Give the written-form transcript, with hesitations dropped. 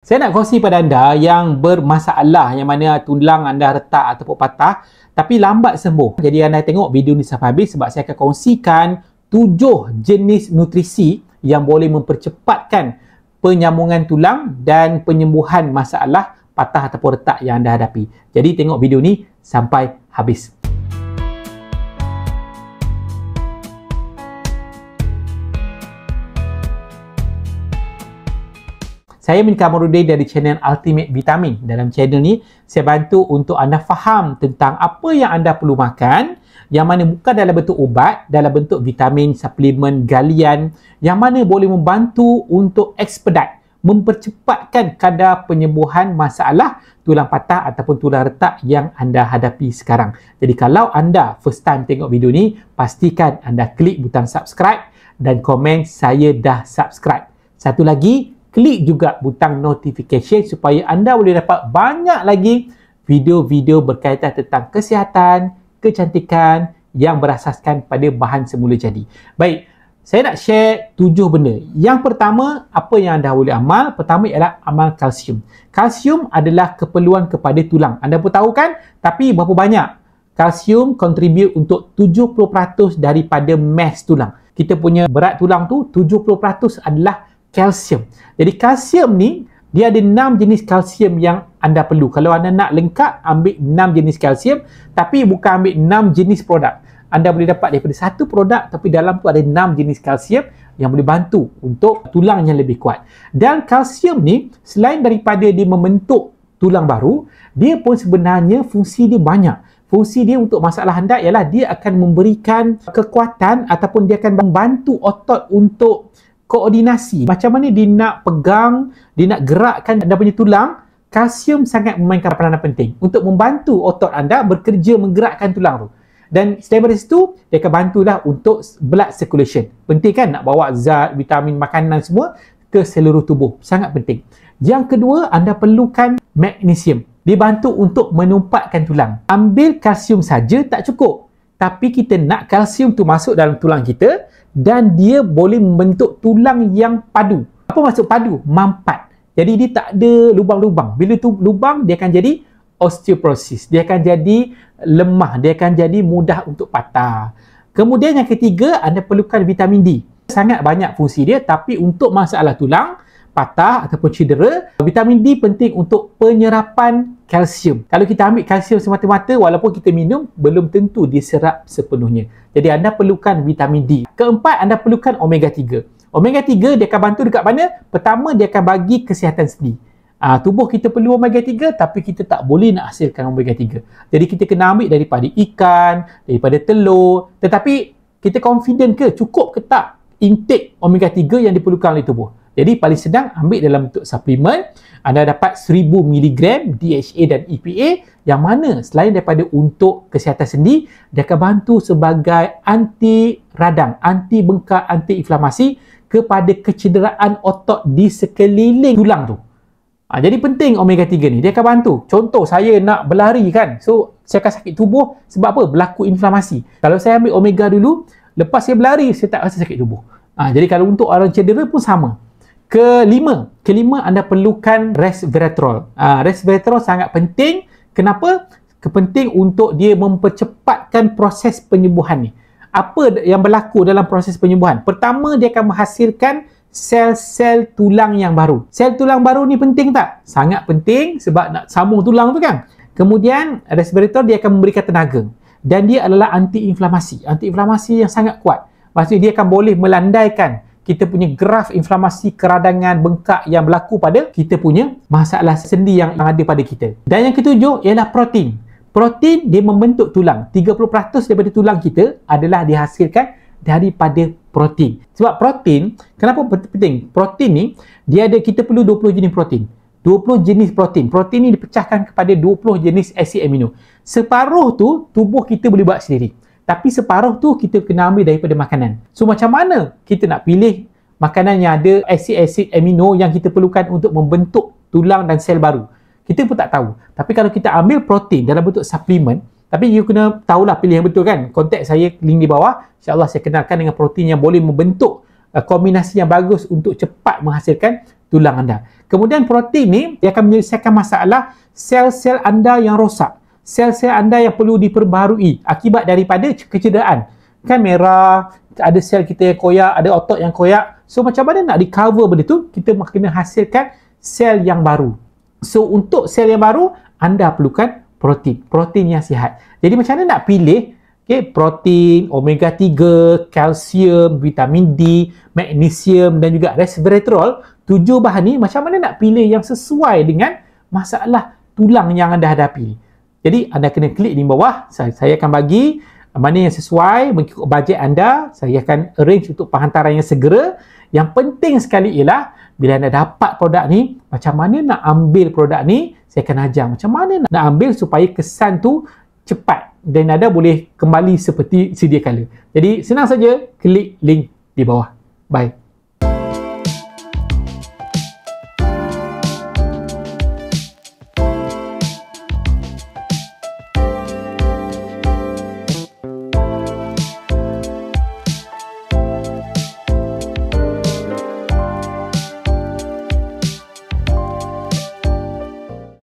Saya nak kongsi pada anda yang bermasalah yang mana tulang anda retak ataupun patah tapi lambat sembuh. Jadi anda tengok video ni sampai habis sebab saya akan kongsikan 7 jenis nutrisi yang boleh mempercepatkan penyambungan tulang dan penyembuhan masalah patah ataupun retak yang anda hadapi. Jadi tengok video ni sampai habis. Saya Min Kamarudin dari channel Ultimate Vitamin. Dalam channel ni, saya bantu untuk anda faham tentang apa yang anda perlu makan, yang mana bukan dalam bentuk ubat, dalam bentuk vitamin, suplemen, galian, yang mana boleh membantu untuk expedite, mempercepatkan kadar penyembuhan masalah tulang patah ataupun tulang retak yang anda hadapi sekarang. Jadi kalau anda first time tengok video ni, pastikan anda klik butang subscribe dan komen saya dah subscribe. Satu lagi, klik juga butang notification supaya anda boleh dapat banyak lagi video-video berkaitan tentang kesihatan, kecantikan yang berasaskan pada bahan semula jadi. Baik, saya nak share 7 benda. Yang pertama, apa yang anda boleh amal? Pertama ialah amal kalsium. Kalsium adalah keperluan kepada tulang. Anda pun tahu kan? Tapi berapa banyak? Kalsium contribute untuk 70% daripada mass tulang. Kita punya berat tulang tu 70% adalah kalsium. Jadi kalsium ni dia ada 6 jenis kalsium yang anda perlu. Kalau anda nak lengkap, ambil 6 jenis kalsium, tapi bukan ambil 6 jenis produk. Anda boleh dapat daripada satu produk tapi dalam tu ada 6 jenis kalsium yang boleh bantu untuk tulang yang lebih kuat. Dan kalsium ni selain daripada dia membentuk tulang baru, dia pun sebenarnya fungsi dia banyak. Fungsi dia untuk masalah anda ialah dia akan memberikan kekuatan ataupun dia akan membantu otot untuk koordinasi. Macam mana dia nak pegang, dia nak gerakkan anda punya tulang, kalsium sangat memainkan peranan penting untuk membantu otot anda bekerja menggerakkan tulang tu. Dan selain dari situ, dia akan bantulah untuk blood circulation. Penting kan nak bawa zat, vitamin, makanan semua ke seluruh tubuh. Sangat penting. Yang kedua, anda perlukan magnesium. Dia bantu untuk menumpatkan tulang. Ambil kalsium saja tak cukup. Tapi kita nak kalsium tu masuk dalam tulang kita dan dia boleh membentuk tulang yang padu. Apa maksud padu? Mampat. Jadi dia tak ada lubang-lubang. Bila tu lubang, dia akan jadi osteoporosis. Dia akan jadi lemah. Dia akan jadi mudah untuk patah. Kemudian yang ketiga, anda perlukan vitamin D. Sangat banyak fungsi dia, tapi untuk masalah tulang, patah ataupun cedera, vitamin D penting untuk penyerapan kalsium. Kalau kita ambil kalsium semata-mata, walaupun kita minum, belum tentu diserap sepenuhnya. Jadi anda perlukan vitamin D. Keempat, anda perlukan omega 3. Omega 3 dia akan bantu dekat mana? Pertama, dia akan bagi kesihatan sendi. Tubuh kita perlu omega 3 tapi kita tak boleh nak hasilkan omega 3. Jadi kita kena ambil daripada ikan, daripada telur. Tetapi kita confident ke? Cukup ke tak intake omega 3 yang diperlukan oleh tubuh? Jadi paling senang ambil dalam bentuk suplemen. Anda dapat 1000 mg DHA dan EPA yang mana selain daripada untuk kesihatan sendi, dia akan bantu sebagai anti radang, anti bengkak, anti inflamasi kepada kecederaan otot di sekeliling tulang tu. Jadi penting omega 3 ni, dia akan bantu. Contoh saya nak berlari kan, so saya akan sakit tubuh sebab apa? Berlaku inflamasi. Kalau saya ambil omega dulu, lepas saya berlari, saya tak rasa sakit tubuh. Jadi kalau untuk orang cedera pun sama. Kelima, anda perlukan resveratrol. Resveratrol sangat penting. Kenapa? Penting untuk dia mempercepatkan proses penyembuhan ni. Apa yang berlaku dalam proses penyembuhan? Pertama, dia akan menghasilkan sel-sel tulang yang baru. Sel tulang baru ni penting tak? Sangat penting sebab nak sambung tulang tu kan. Kemudian, resveratrol dia akan memberikan tenaga. Dan dia adalah anti-inflamasi. Anti-inflamasi yang sangat kuat. Maksudnya dia akan boleh melandaikan kita punya graf inflamasi, keradangan, bengkak yang berlaku pada kita punya masalah sendi yang ada pada kita. Dan yang ketujuh ialah protein. Protein dia membentuk tulang. 30% daripada tulang kita adalah dihasilkan daripada protein. Sebab protein, kenapa penting? Protein ni, kita perlu 20 jenis protein. 20 jenis protein. Protein ni dipecahkan kepada 20 jenis asid amino. Separuh tu tubuh kita boleh buat sendiri. Tapi separuh tu kita kena ambil daripada makanan. So macam mana kita nak pilih makanan yang ada asid-asid amino yang kita perlukan untuk membentuk tulang dan sel baru? Kita pun tak tahu. Tapi kalau kita ambil protein dalam bentuk suplemen, tapi you kena tahulah pilih yang betul kan. Kontak saya link di bawah. InsyaAllah saya kenalkan dengan protein yang boleh membentuk kombinasi yang bagus untuk cepat menghasilkan tulang anda. Kemudian protein ni dia akan menyelesaikan masalah sel-sel anda yang rosak, sel-sel anda yang perlu diperbarui akibat daripada kecederaan. Kan merah, ada sel kita yang koyak, ada otot yang koyak. So macam mana nak recover benda tu? Kita kena hasilkan sel yang baru. So untuk sel yang baru, anda perlukan protein yang sihat. Jadi macam mana nak pilih protein, omega 3, kalsium, vitamin D, magnesium dan juga resveratrol, 7 bahan ni macam mana nak pilih yang sesuai dengan masalah tulang yang anda hadapi. Jadi anda kena klik di bawah, saya akan bagi mana yang sesuai mengikut bajet anda. Saya akan arrange untuk penghantaran yang segera. Yang penting sekali ialah bila anda dapat produk ni, macam mana nak ambil produk ni, saya akan ajar macam mana nak ambil supaya kesan tu cepat dan anda boleh kembali seperti sedia kala. Jadi senang saja, klik link di bawah. Bye.